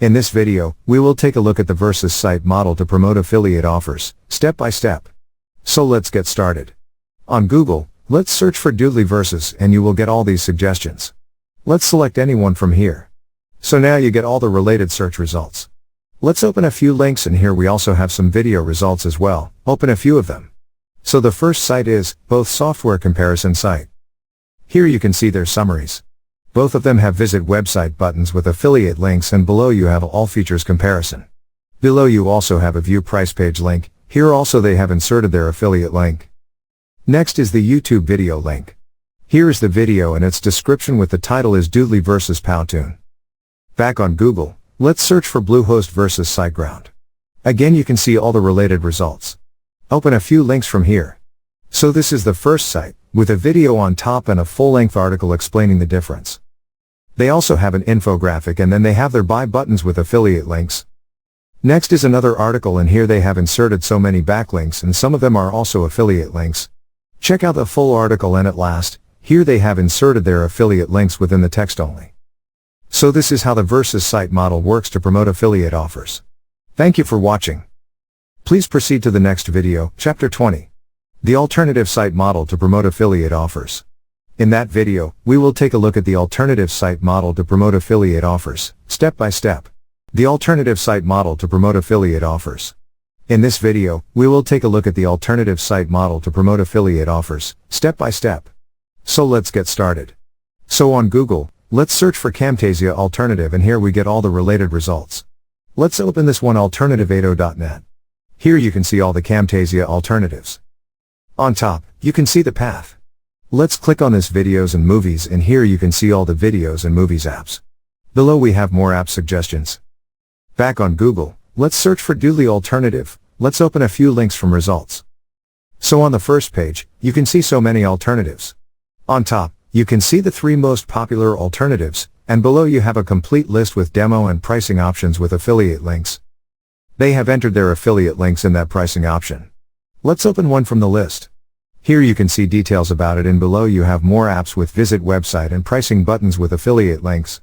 In this video, we will take a look at the Versus site model to promote affiliate offers, step by step. So let's get started. On Google, let's search for Doodly Versus and you will get all these suggestions. Let's select any one from here. So now you get all the related search results. Let's open a few links, and here we also have some video results as well. Open a few of them. So the first site is Both Software Comparison Site. Here you can see their summaries. Both of them have visit website buttons with affiliate links, and below you have all features comparison. Below you also have a view price page link. Here also they have inserted their affiliate link. Next is the YouTube video link. Here is the video and its description with the title is Doodly Versus Powtoon. Back on Google, let's search for Bluehost versus SiteGround. Again you can see all the related results. Open a few links from here. So this is the first site, with a video on top and a full-length article explaining the difference. They also have an infographic, and then they have their buy buttons with affiliate links. Next is another article, and here they have inserted so many backlinks, and some of them are also affiliate links. Check out the full article, and at last, here they have inserted their affiliate links within the text only. So this is how the Versus site model works to promote affiliate offers. Thank you for watching. Please proceed to the next video, Chapter 20. The alternative site model to promote affiliate offers. In that video, we will take a look at the alternative site model to promote affiliate offers, step by step. The alternative site model to promote affiliate offers. In this video, we will take a look at the alternative site model to promote affiliate offers, step by step. So let's get started. So on Google, let's search for Camtasia Alternative, and here we get all the related results. Let's open this one, alternative80.net. Here you can see all the Camtasia alternatives. On top, you can see the path. Let's click on this videos and movies, and here you can see all the videos and movies apps. Below we have more app suggestions. Back on Google, let's search for Doodly Alternative. Let's open a few links from results. So on the first page, you can see so many alternatives. On top, you can see the 3 most popular alternatives, and below you have a complete list with demo and pricing options with affiliate links. They have entered their affiliate links in that pricing option. Let's open one from the list. Here you can see details about it, and below you have more apps with visit website and pricing buttons with affiliate links.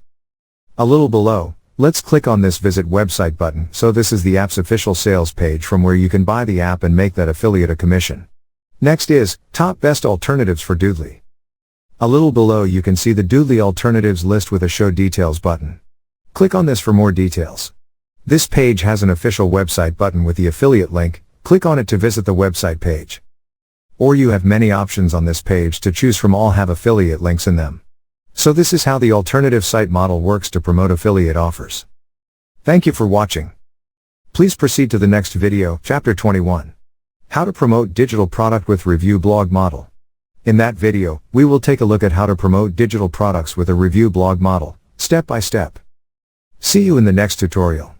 A little below, let's click on this visit website button. So this is the app's official sales page from where you can buy the app and make that affiliate a commission. Next is Top Best Alternatives for Doodly. A little below you can see the Doodly Alternatives list with a Show Details button. Click on this for more details. This page has an official website button with the affiliate link. Click on it to visit the website page. Or you have many options on this page to choose from, all have affiliate links in them. So this is how the alternative site model works to promote affiliate offers. Thank you for watching. Please proceed to the next video, Chapter 21. How to promote digital product with review blog model. In that video, we will take a look at how to promote digital products with a review blog model, step by step. See you in the next tutorial.